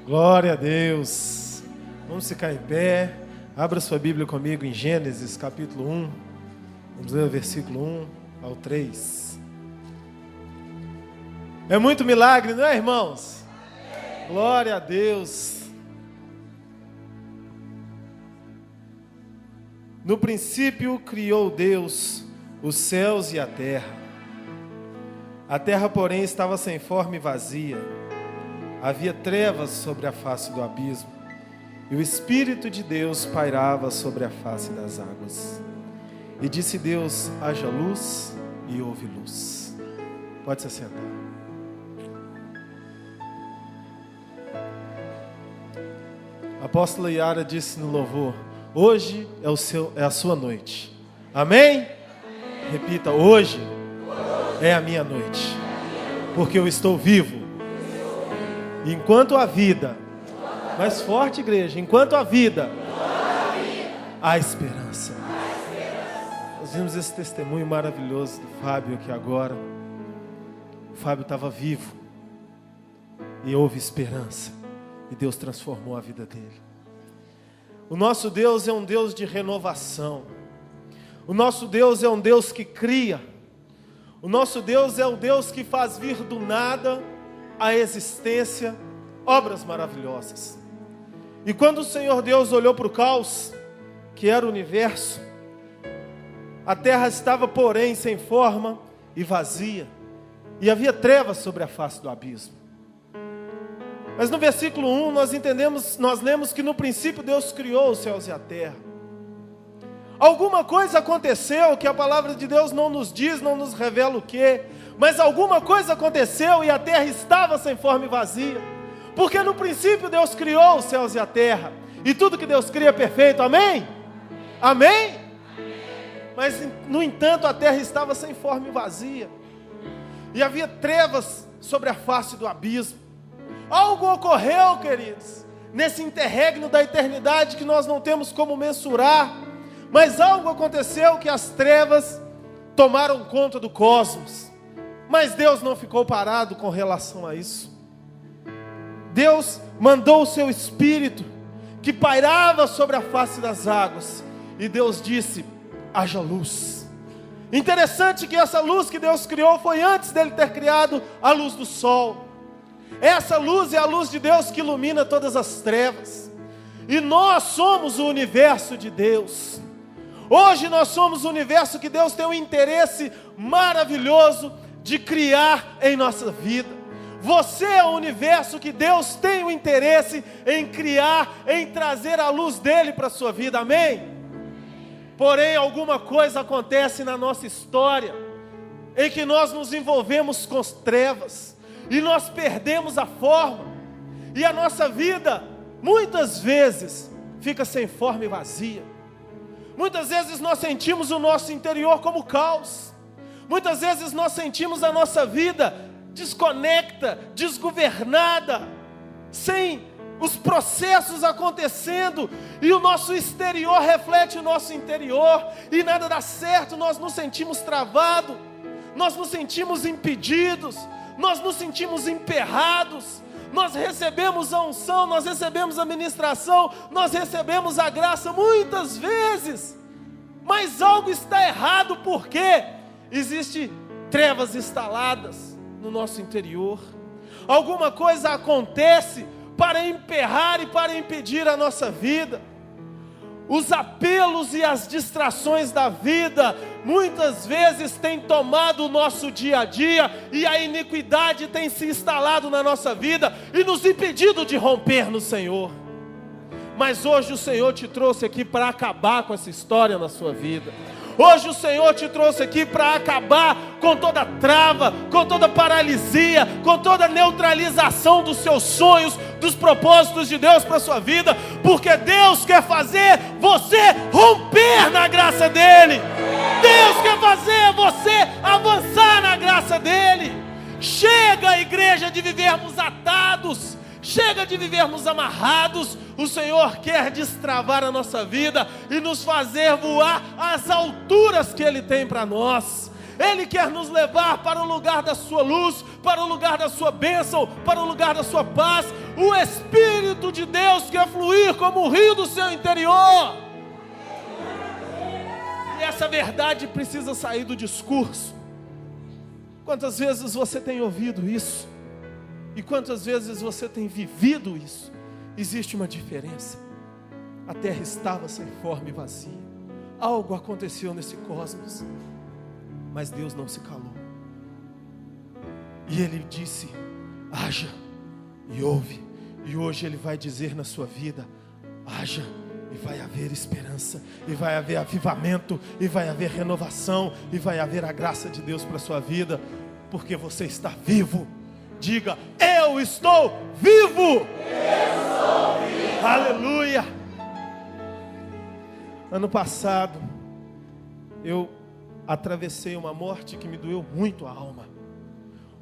Glória a Deus. Vamos ficar em pé. Abra sua Bíblia comigo em Gênesis capítulo 1. Vamos ler o versículo 1 ao 3. É muito milagre, não é, irmãos? Glória a Deus. No princípio criou Deus os céus e a terra. A terra, porém, estava sem forma e vazia. Havia trevas sobre a face do abismo, e o Espírito de Deus pairava sobre a face das águas. E disse Deus: haja luz, e houve luz. Pode se assentar. A apóstola Yara disse no louvor: hoje é a sua noite. Amém? Repita: hoje é a minha noite, porque eu estou vivo. Enquanto a vida, mais forte, igreja, enquanto a vida, há esperança. Nós vimos esse testemunho maravilhoso do Fábio aqui agora. O Fábio estava vivo e houve esperança, e Deus transformou a vida dele. O nosso Deus é um Deus de renovação. O nosso Deus é um Deus que cria. O nosso Deus é um Deus que faz vir do nada a existência obras maravilhosas. E quando o Senhor Deus olhou para o caos, que era o universo, a terra estava, porém, sem forma e vazia, e havia trevas sobre a face do abismo. Mas no versículo 1 nós lemos que no princípio Deus criou os céus e a terra. Alguma coisa aconteceu que a palavra de Deus não nos diz, não nos revela o que, mas alguma coisa aconteceu e a terra estava sem forma e vazia, porque no princípio Deus criou os céus e a terra, e tudo que Deus cria é perfeito, amém? Amém? Mas no entanto a terra estava sem forma e vazia, e havia trevas sobre a face do abismo. Algo ocorreu, queridos, nesse interregno da eternidade que nós não temos como mensurar, mas algo aconteceu que as trevas tomaram conta do cosmos. Mas Deus não ficou parado com relação a isso. Deus mandou o seu Espírito, que pairava sobre a face das águas, e Deus disse: haja luz. Interessante que essa luz que Deus criou foi antes dele ter criado a luz do sol. Essa luz é a luz de Deus que ilumina todas as trevas. E nós somos o universo de Deus. Hoje nós somos o universo que Deus tem um interesse maravilhoso de criar em nossa vida. Você é o universo que Deus tem o interesse em criar, em trazer a luz dele para a sua vida, amém? Porém, alguma coisa acontece na nossa história, em que nós nos envolvemos com as trevas, e nós perdemos a forma, e a nossa vida, muitas vezes, fica sem forma e vazia. Muitas vezes nós sentimos o nosso interior como caos. Muitas vezes nós sentimos a nossa vida desconecta, desgovernada, sem os processos acontecendo, e o nosso exterior reflete o nosso interior, e nada dá certo, nós nos sentimos travados, nós nos sentimos impedidos, nós nos sentimos emperrados. Nós recebemos a unção, nós recebemos a ministração, nós recebemos a graça muitas vezes, mas algo está errado, porque existem trevas instaladas no nosso interior. Alguma coisa acontece para emperrar e para impedir a nossa vida. Os apelos e as distrações da vida muitas vezes têm tomado o nosso dia a dia, e a iniquidade tem se instalado na nossa vida e nos impedido de romper no Senhor. Mas hoje o Senhor te trouxe aqui para acabar com essa história na sua vida. Hoje o Senhor te trouxe aqui para acabar com toda trava, com toda paralisia, com toda neutralização dos seus sonhos, dos propósitos de Deus para a sua vida, porque Deus quer fazer você romper na graça dEle. Deus quer fazer você avançar na graça dEle. Chega, igreja, de vivermos atados. Chega de vivermos amarrados. O Senhor quer destravar a nossa vida e nos fazer voar às alturas que Ele tem para nós. Ele quer nos levar para o lugar da sua luz, para o lugar da sua bênção, para o lugar da sua paz. O Espírito Espírito de Deus quer fluir como o rio do seu interior. E essa verdade precisa sair do discurso. Quantas vezes você tem ouvido isso? E quantas vezes você tem vivido isso? Existe uma diferença. A terra estava sem forma e vazia. Algo aconteceu nesse cosmos. Mas Deus não se calou. E Ele disse: haja e ouve. E hoje Ele vai dizer na sua vida: haja, e vai haver esperança, e vai haver avivamento, e vai haver renovação, e vai haver a graça de Deus para a sua vida, porque você está vivo. Diga: eu estou vivo! Eu estou vivo! Aleluia! Ano passado, eu atravessei uma morte que me doeu muito a alma.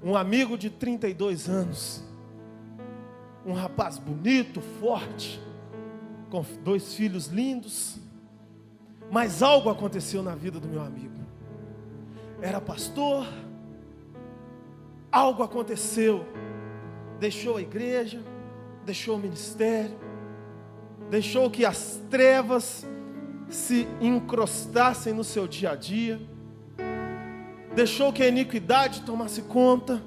Um amigo de 32 anos, um rapaz bonito, forte, com 2 filhos lindos, mas algo aconteceu na vida do meu amigo. Era pastor, algo aconteceu, deixou a igreja, deixou o ministério, deixou que as trevas se encrostassem no seu dia a dia, deixou que a iniquidade tomasse conta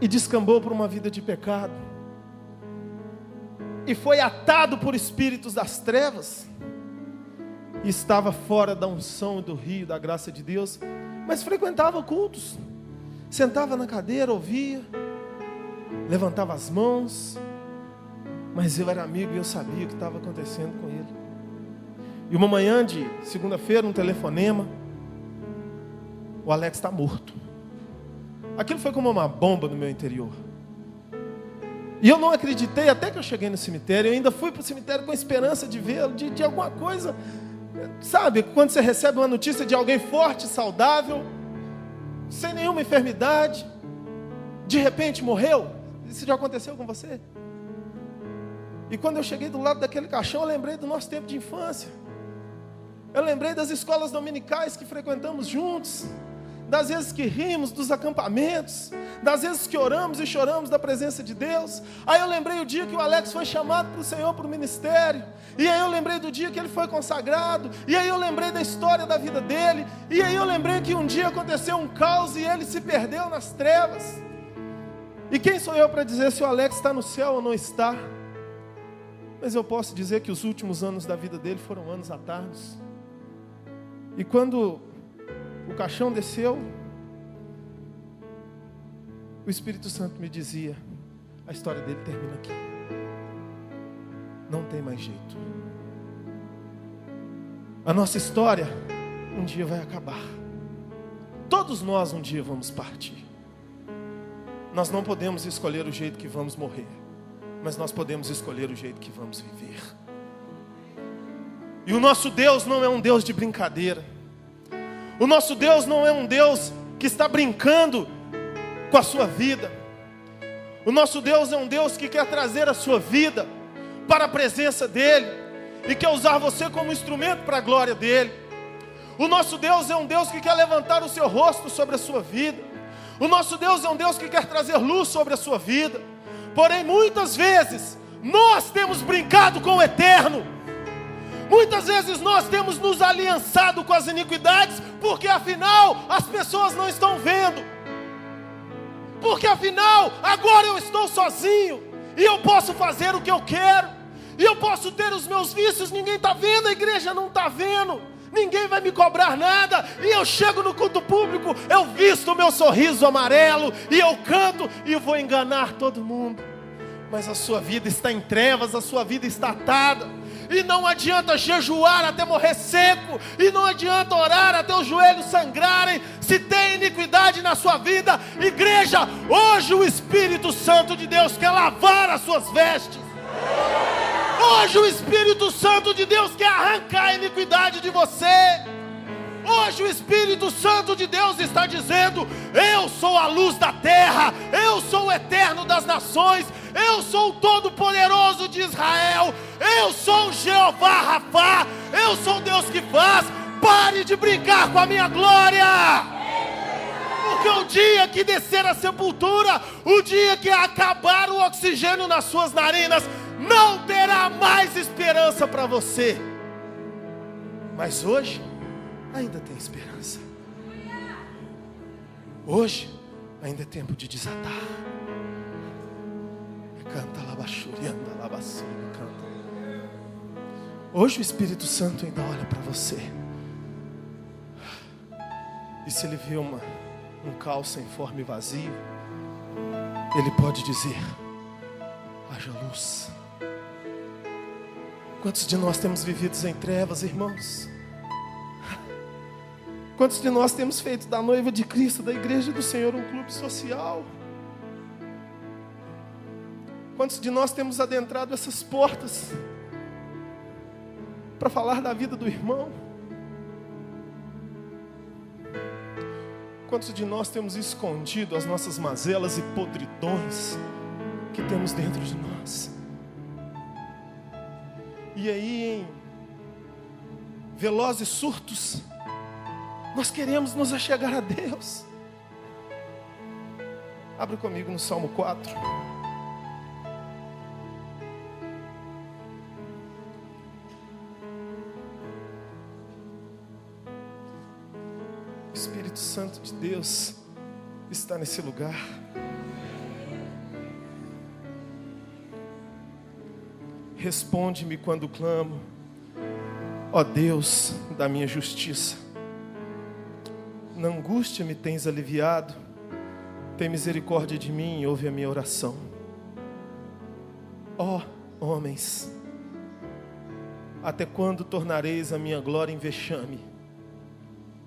e descambou para uma vida de pecado. E foi atado por espíritos das trevas. E estava fora da unção e do rio da graça de Deus. Mas frequentava cultos. Sentava na cadeira, ouvia. Levantava as mãos. Mas eu era amigo e eu sabia o que estava acontecendo com ele. E uma manhã de segunda-feira, um telefonema: o Alex está morto. Aquilo foi como uma bomba no meu interior. E eu não acreditei até que eu cheguei no cemitério. Eu ainda fui para o cemitério com a esperança de vê-lo, de alguma coisa. Sabe, quando você recebe uma notícia de alguém forte, saudável, sem nenhuma enfermidade, de repente morreu. Isso já aconteceu com você? E quando eu cheguei do lado daquele caixão, eu lembrei do nosso tempo de infância. Eu lembrei das escolas dominicais que frequentamos juntos, das vezes que rimos, dos acampamentos, das vezes que oramos e choramos da presença de Deus. Aí eu lembrei o dia que o Alex foi chamado para o Senhor, para o ministério. E aí eu lembrei do dia que ele foi consagrado. E aí eu lembrei da história da vida dele. E aí eu lembrei que um dia aconteceu um caos e ele se perdeu nas trevas. E quem sou eu para dizer se o Alex está no céu ou não está? Mas eu posso dizer que os últimos anos da vida dele foram anos atardos. E quando o caixão desceu, o Espírito Santo me dizia: a história dele termina aqui. Não tem mais jeito. A nossa história um dia vai acabar. Todos nós um dia vamos partir. Nós não podemos escolher o jeito que vamos morrer, mas nós podemos escolher o jeito que vamos viver. E o nosso Deus não é um Deus de brincadeira. O nosso Deus não é um Deus que está brincando com a sua vida. O nosso Deus é um Deus que quer trazer a sua vida para a presença dEle e quer usar você como instrumento para a glória dEle. O nosso Deus é um Deus que quer levantar o seu rosto sobre a sua vida. O nosso Deus é um Deus que quer trazer luz sobre a sua vida. Porém, muitas vezes, nós temos brincado com o eterno. Muitas vezes nós temos nos aliançado com as iniquidades, porque afinal as pessoas não estão vendo. Porque afinal, agora eu estou sozinho, e eu posso fazer o que eu quero, e eu posso ter os meus vícios, ninguém está vendo, a igreja não está vendo, ninguém vai me cobrar nada, e eu chego no culto público, eu visto o meu sorriso amarelo, e eu canto, e vou enganar todo mundo. Mas a sua vida está em trevas, a sua vida está atada. E não adianta jejuar até morrer seco, e não adianta orar até os joelhos sangrarem, se tem iniquidade na sua vida. Igreja, hoje o Espírito Santo de Deus quer lavar as suas vestes. Hoje o Espírito Santo de Deus quer arrancar a iniquidade de você. Hoje o Espírito Santo de Deus está dizendo: eu sou a luz da terra, eu sou o eterno das nações, eu sou o todo-poderoso de Israel, eu sou o Jeová Rafá, eu sou o Deus que faz. Pare de brincar com a minha glória. Porque o dia que descer a sepultura, o dia que acabar o oxigênio nas suas narinas, não terá mais esperança para você. Mas hoje, ainda tem esperança. Hoje, ainda é tempo de desatar. Canta labachurianda, labacina, canta. Hoje o Espírito Santo ainda olha para você. E se ele vê um caos sem forma e vazio, ele pode dizer: haja luz. Quantos de nós temos vivido em trevas, irmãos? Quantos de nós temos feito da noiva de Cristo, da igreja do Senhor, um clube social? Quantos de nós temos adentrado essas portas para falar da vida do irmão? Quantos de nós temos escondido as nossas mazelas e podridões que temos dentro de nós? E aí, em velozes surtos, nós queremos nos achegar a Deus. Abre comigo no Salmo 4. O Espírito Santo de Deus está nesse lugar. Responde-me quando clamo, ó Deus da minha justiça. Na angústia me tens aliviado, tem misericórdia de mim e ouve a minha oração. Ó homens, até quando tornareis a minha glória em vexame?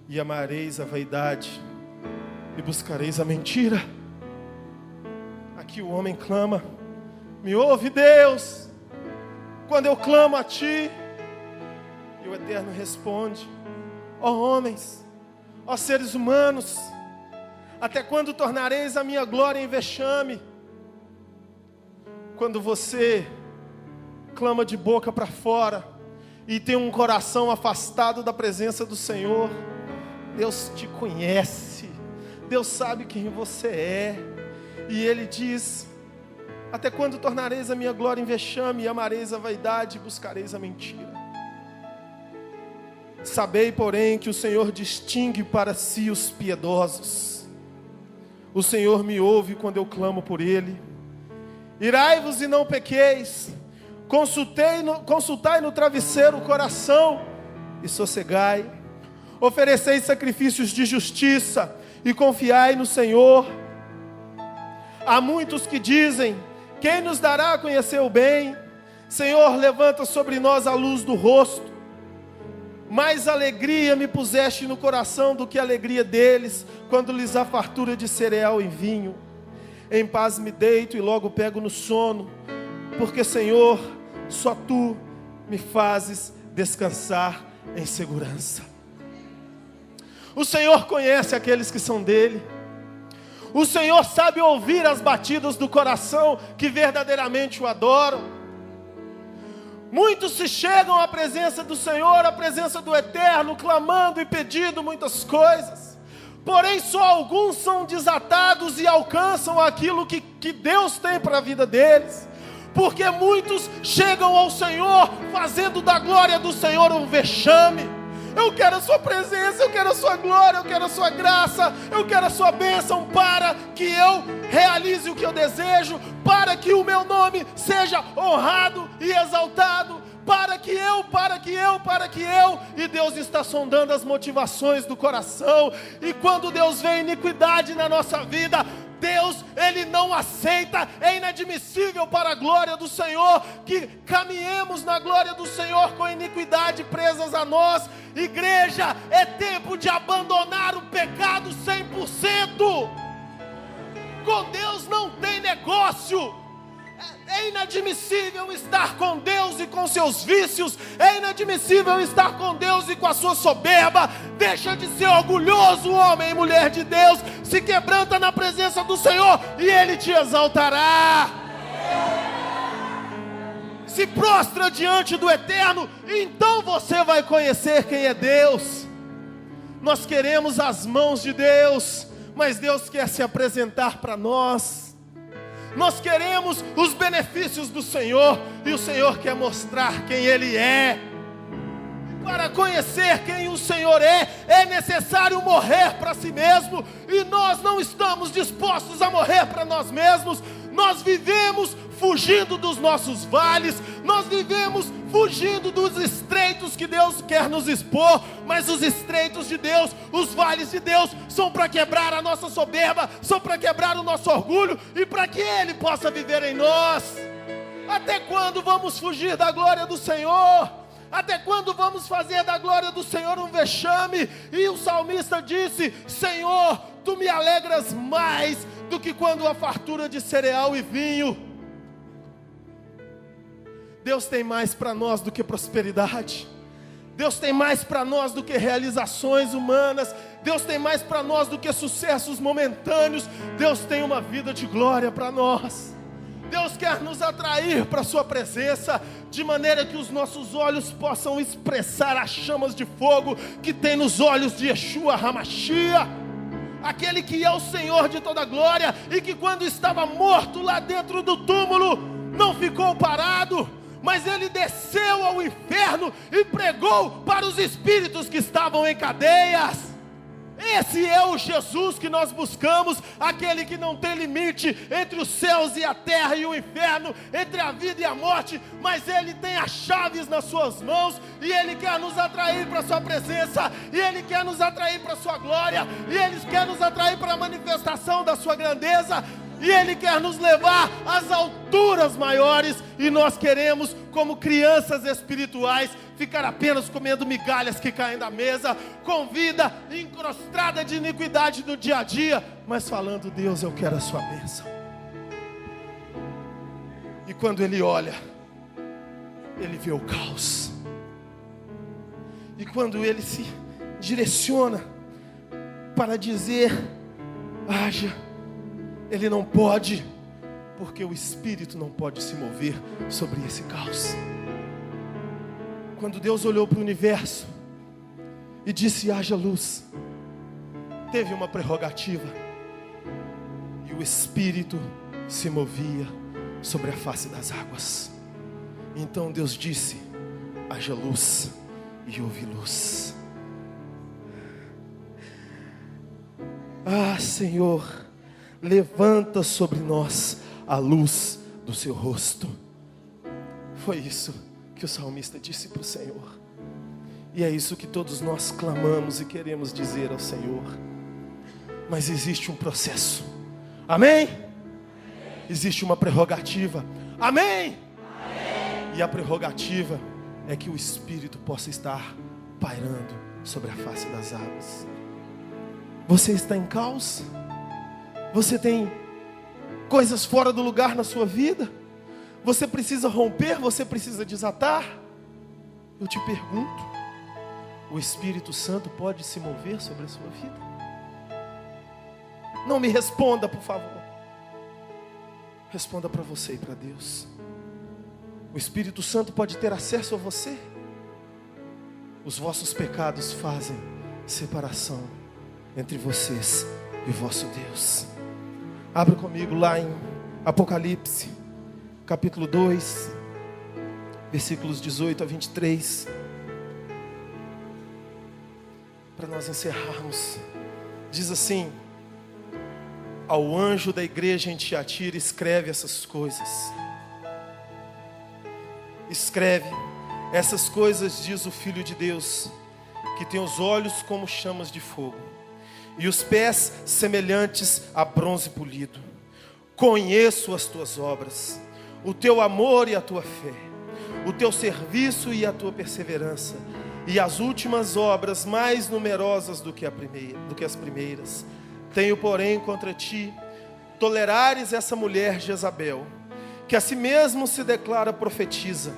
E amareis a vaidade e buscareis a mentira? Aqui o homem clama: me ouve, Deus, quando eu clamo a ti. E o Eterno responde: ó homens, ó seres humanos, até quando tornareis a minha glória em vexame? Quando você clama de boca para fora e tem um coração afastado da presença do Senhor, Deus te conhece, Deus sabe quem você é, e Ele diz: até quando tornareis a minha glória em vexame, e amareis a vaidade, e buscareis a mentira? Sabei, porém, que o Senhor distingue para si os piedosos. O Senhor me ouve quando eu clamo por Ele. Irai-vos e não pequeis, consultai no travesseiro o coração e sossegai. Ofereceis sacrifícios de justiça e confiai no Senhor. Há muitos que dizem: quem nos dará a conhecer o bem? Senhor, levanta sobre nós a luz do rosto. Mais alegria me puseste no coração do que a alegria deles, quando lhes há fartura de cereal e vinho. Em paz me deito e logo pego no sono, porque, Senhor, só Tu me fazes descansar em segurança. O Senhor conhece aqueles que são dele. O Senhor sabe ouvir as batidas do coração que verdadeiramente o adoram. Muitos se chegam à presença do Senhor, à presença do Eterno, clamando e pedindo muitas coisas. Porém, só alguns são desatados e alcançam aquilo que Deus tem para a vida deles. Porque muitos chegam ao Senhor fazendo da glória do Senhor um vexame. Eu quero a sua presença, eu quero a sua glória, eu quero a sua graça, eu quero a sua bênção para que eu realize o que eu desejo, para que o meu nome seja honrado e exaltado, para que eu, e Deus está sondando as motivações do coração. E quando Deus vê iniquidade na nossa vida, Deus, Ele não aceita. É inadmissível para a glória do Senhor que caminhemos na glória do Senhor com iniquidade presas a nós. Igreja, é tempo de abandonar o pecado 100%. Com Deus não tem negócio. É inadmissível estar com Deus e com seus vícios. É inadmissível estar com Deus e com a sua soberba. Deixa de ser orgulhoso, homem e mulher de Deus. Se quebranta na presença do Senhor e Ele te exaltará. Se prostra diante do Eterno, então você vai conhecer quem é Deus. Nós queremos as mãos de Deus, mas Deus quer se apresentar para nós. Nós queremos os benefícios do Senhor, e o Senhor quer mostrar quem Ele é. Para conhecer quem o Senhor é necessário morrer para si mesmo, e nós não estamos dispostos a morrer para nós mesmos. Nós vivemos fugindo dos nossos vales, nós vivemos fugindo dos estreitos que Deus quer nos expor, mas os estreitos de Deus, os vales de Deus, são para quebrar a nossa soberba, são para quebrar o nosso orgulho, e para que Ele possa viver em nós. Até quando vamos fugir da glória do Senhor? Até quando vamos fazer da glória do Senhor um vexame? E o salmista disse: Senhor, Tu me alegras mais do que quando a fartura de cereal e vinho. Deus tem mais para nós do que prosperidade. Deus tem mais para nós do que realizações humanas. Deus tem mais para nós do que sucessos momentâneos. Deus tem uma vida de glória para nós. Deus quer nos atrair para a sua presença, de maneira que os nossos olhos possam expressar as chamas de fogo que tem nos olhos de Yeshua HaMashiach, aquele que é o Senhor de toda glória, e que quando estava morto lá dentro do túmulo, não ficou parado, mas Ele desceu ao inferno e pregou para os espíritos que estavam em cadeias. Esse é o Jesus que nós buscamos, aquele que não tem limite entre os céus e a terra e o inferno, entre a vida e a morte, mas Ele tem as chaves nas suas mãos, e Ele quer nos atrair para a sua presença, e Ele quer nos atrair para a sua glória, e Ele quer nos atrair para a manifestação da sua grandeza, e Ele quer nos levar às alturas maiores, e nós queremos, como crianças espirituais, ficar apenas comendo migalhas que caem da mesa, com vida encrostada de iniquidade no dia a dia, mas falando: Deus, eu quero a sua bênção. E quando Ele olha, Ele vê o caos. E quando Ele se direciona para dizer: haja, Ele não pode, porque o Espírito não pode se mover sobre esse caos. Quando Deus olhou para o universo e disse: haja luz, teve uma prerrogativa, e o Espírito se movia sobre a face das águas. Então Deus disse: haja luz, e houve luz. Ah, Senhor, levanta sobre nós a luz do seu rosto. Foi isso que o salmista disse para o Senhor, e é isso que todos nós clamamos e queremos dizer ao Senhor. Mas existe um processo, amém? Existe uma prerrogativa, amém? E a prerrogativa é que o Espírito possa estar pairando sobre a face das águas. Você está em caos? Você tem coisas fora do lugar na sua vida? Você precisa romper, você precisa desatar? Eu te pergunto: o Espírito Santo pode se mover sobre a sua vida? Não me responda, por favor. Responda para você e para Deus. O Espírito Santo pode ter acesso a você? Os vossos pecados fazem separação entre vocês e o vosso Deus. Abra comigo lá em Apocalipse, capítulo 2, versículos 18 a 23, para nós encerrarmos. Diz assim: ao anjo da igreja em Tiatira escreve essas coisas. Escreve: essas coisas diz o Filho de Deus, que tem os olhos como chamas de fogo, e os pés semelhantes a bronze polido. Conheço as tuas obras, o teu amor e a tua fé, o teu serviço e a tua perseverança, e as últimas obras mais numerosas do que as primeiras. Tenho, porém, contra ti tolerares essa mulher Jezabel, que a si mesmo se declara profetiza.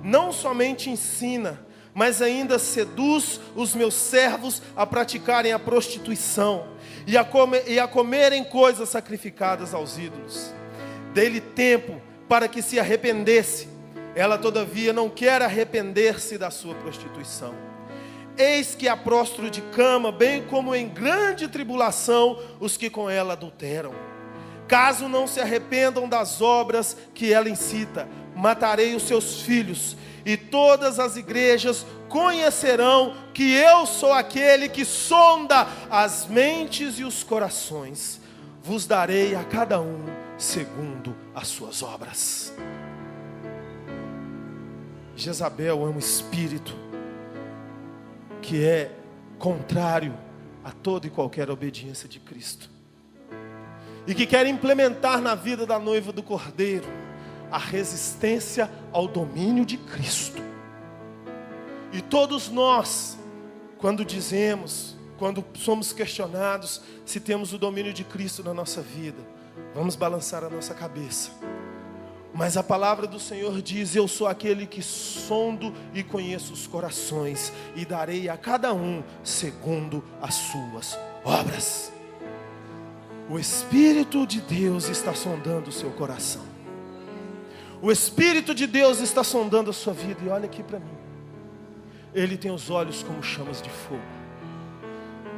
Não somente ensina, mas ainda seduz os meus servos a praticarem a prostituição e a comerem coisas sacrificadas aos ídolos. Dei-lhe tempo para que se arrependesse. Ela, todavia, não quer arrepender-se da sua prostituição. eis que há prostro de cama, bem como em grande tribulação os que com ela adulteram. Caso não se arrependam das obras que ela incita, matarei os seus filhos, e todas as igrejas conhecerão que eu sou aquele que sonda as mentes e os corações. Vos darei a cada um segundo as suas obras. Jezabel é um espírito que é contrário a toda e qualquer obediência de Cristo, e que quer implementar na vida da noiva do Cordeiro a resistência ao domínio de Cristo. E todos nós, quando somos questionados se temos o domínio de Cristo na nossa vida, vamos balançar a nossa cabeça. Mas a palavra do Senhor diz: eu sou aquele que sondo e conheço os corações, e darei a cada um segundo as suas obras. O Espírito de Deus está sondando o seu coração. O Espírito de Deus está sondando a sua vida. E olha aqui para mim. Ele tem os olhos como chamas de fogo.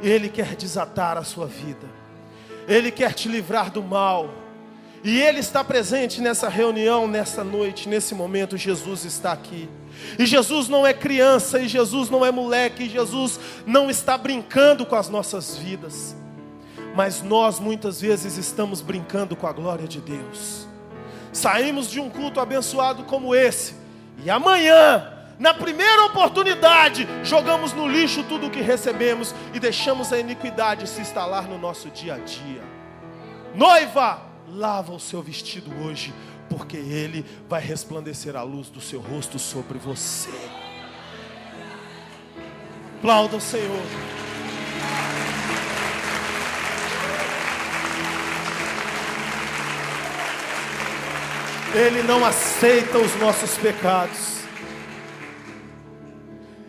Ele quer desatar a sua vida. Ele quer te livrar do mal. E Ele está presente nessa reunião, nessa noite, nesse momento. Jesus está aqui. E Jesus não é criança, e Jesus não é moleque, e Jesus não está brincando com as nossas vidas. Mas nós muitas vezes estamos brincando com a glória de Deus. Saímos de um culto abençoado como esse, e amanhã, na primeira oportunidade, jogamos no lixo tudo o que recebemos e deixamos a iniquidade se instalar no nosso dia a dia. Noiva, lava o seu vestido hoje, porque ele vai resplandecer a luz do seu rosto sobre você. Aplauda o Senhor. Ele não aceita os nossos pecados.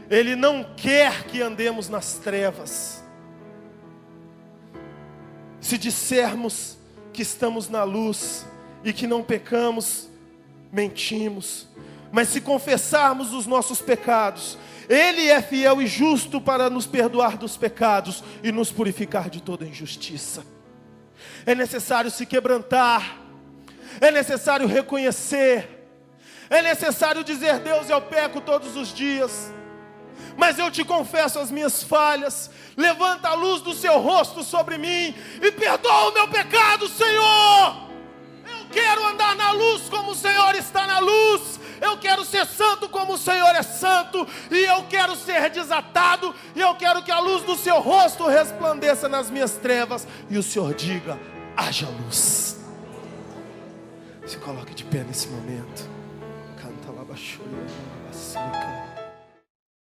Ele não quer que andemos nas trevas. Se dissermos que estamos na luz e que não pecamos, mentimos. Mas se confessarmos os nossos pecados, Ele é fiel e justo para nos perdoar dos pecados e nos purificar de toda injustiça. É necessário se quebrantar. É necessário reconhecer. É necessário dizer: Deus, eu peco todos os dias, mas eu te confesso as minhas falhas. Levanta a luz do seu rosto sobre mim e perdoa o meu pecado, Senhor. Eu quero andar na luz como o Senhor está na luz. Eu quero ser santo como o Senhor é santo. E eu quero ser desatado. E eu quero que a luz do seu rosto resplandeça nas minhas trevas. E o Senhor diga: haja luz. Se coloque de pé nesse momento. Canta lá, baixou.